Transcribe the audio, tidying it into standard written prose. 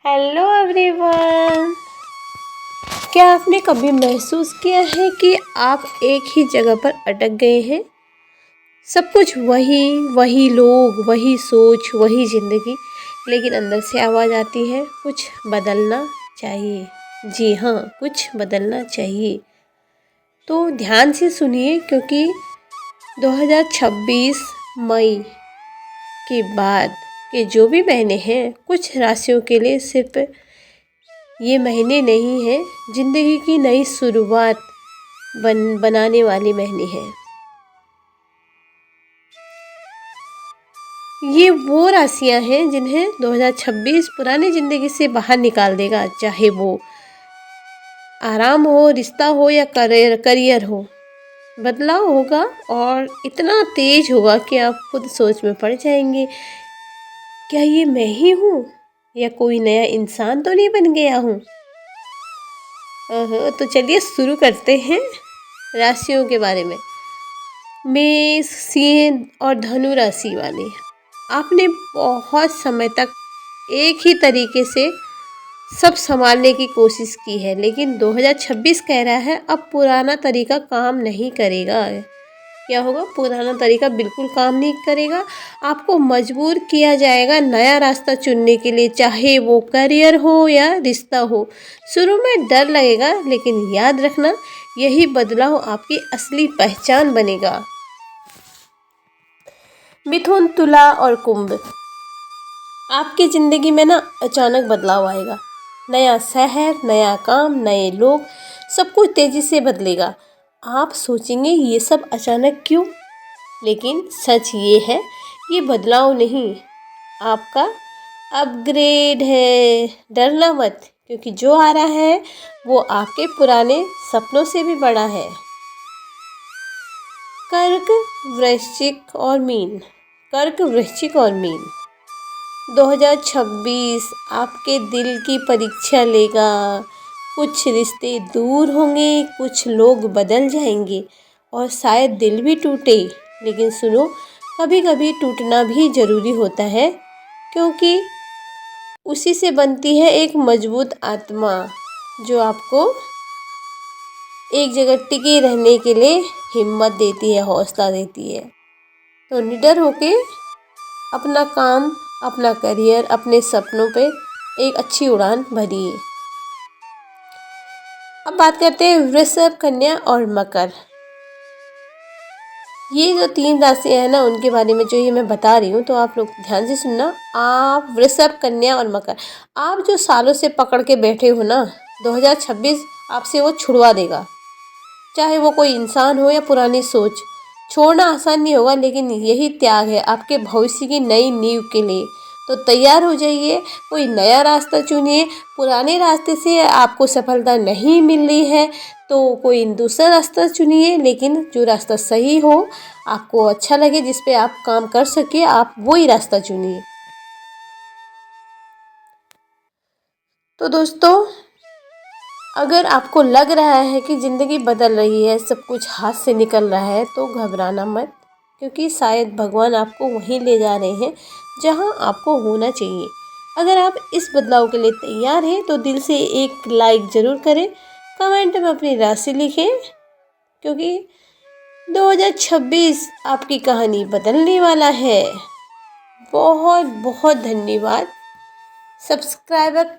Hello everyone. क्या आपने कभी महसूस किया है कि आप एक ही जगह पर अटक गए हैं? सब कुछ वही लोग, वही सोच, वही ज़िंदगी, लेकिन अंदर से आवाज़ आती है कुछ बदलना चाहिए। जी हाँ, कुछ बदलना चाहिए। तो ध्यान से सुनिए, क्योंकि 2026 मई के बाद के जो भी महीने हैं, कुछ राशियों के लिए सिर्फ ये महीने नहीं हैं, ज़िंदगी की नई शुरुआत बनाने वाले महीने हैं। ये वो राशियां हैं जिन्हें 2026 पुरानी ज़िंदगी से बाहर निकाल देगा, चाहे वो आराम हो, रिश्ता हो या करियर हो। बदलाव होगा और इतना तेज होगा कि आप खुद सोच में पड़ जाएंगे, क्या ये मैं ही हूँ या कोई नया इंसान तो नहीं बन गया हूँ। तो चलिए शुरू करते हैं राशियों के बारे में। मेष, सिंह और धनु राशि वाले, आपने बहुत समय तक एक ही तरीके से सब संभालने की कोशिश की है, लेकिन 2026 कह रहा है अब पुराना तरीका काम नहीं करेगा। क्या होगा? पुराना तरीका बिल्कुल काम नहीं करेगा। आपको मजबूर किया जाएगा नया रास्ता चुनने के लिए, चाहे वो करियर हो या रिश्ता हो। शुरू में डर लगेगा, लेकिन याद रखना, यही बदलाव आपकी असली पहचान बनेगा। मिथुन, तुला और कुंभ, आपकी ज़िंदगी में ना अचानक बदलाव आएगा। नया शहर, नया काम, नए लोग, सब कुछ तेज़ी से बदलेगा। आप सोचेंगे ये सब अचानक क्यों, लेकिन सच ये है, ये बदलाव नहीं, आपका अपग्रेड है। डरना मत, क्योंकि जो आ रहा है वो आपके पुराने सपनों से भी बड़ा है। कर्क, वृश्चिक और मीन। कर्क, वृश्चिक और मीन, 2026 आपके दिल की परीक्षा लेगा। कुछ रिश्ते दूर होंगे, कुछ लोग बदल जाएंगे और शायद दिल भी टूटे। लेकिन सुनो, कभी कभी टूटना भी ज़रूरी होता है, क्योंकि उसी से बनती है एक मजबूत आत्मा, जो आपको एक जगह टिके रहने के लिए हिम्मत देती है, हौसला देती है। तो निडर होके अपना काम, अपना करियर, अपने सपनों पे एक अच्छी उड़ान भरिए। अब बात करते हैं वृषभ, कन्या और मकर। ये जो 3 राशियां हैं ना, उनके बारे में जो ये मैं बता रही हूँ, तो आप लोग ध्यान से सुनना। आप वृषभ, कन्या और मकर, आप जो सालों से पकड़ के बैठे हो ना, 2026 आपसे वो छुड़वा देगा। चाहे वो कोई इंसान हो या पुरानी सोच, छोड़ना आसान नहीं होगा, लेकिन यही त्याग है आपके भविष्य की नई नींव के लिए। तो तैयार हो जाइए, कोई नया रास्ता चुनिए। पुराने रास्ते से आपको सफलता नहीं मिल रही है तो कोई दूसरा रास्ता चुनिए, लेकिन जो रास्ता सही हो, आपको अच्छा लगे, जिस पे आप काम कर सके, आप वही रास्ता चुनिए। तो दोस्तों, अगर आपको लग रहा है कि ज़िंदगी बदल रही है, सब कुछ हाथ से निकल रहा है, तो घबराना मत, क्योंकि शायद भगवान आपको वहीं ले जा रहे हैं जहां आपको होना चाहिए। अगर आप इस बदलाव के लिए तैयार हैं तो दिल से एक लाइक ज़रूर करें, कमेंट में अपनी राशि लिखें, क्योंकि 2026 आपकी कहानी बदलने वाला है। बहुत बहुत धन्यवाद। सब्सक्राइबर कर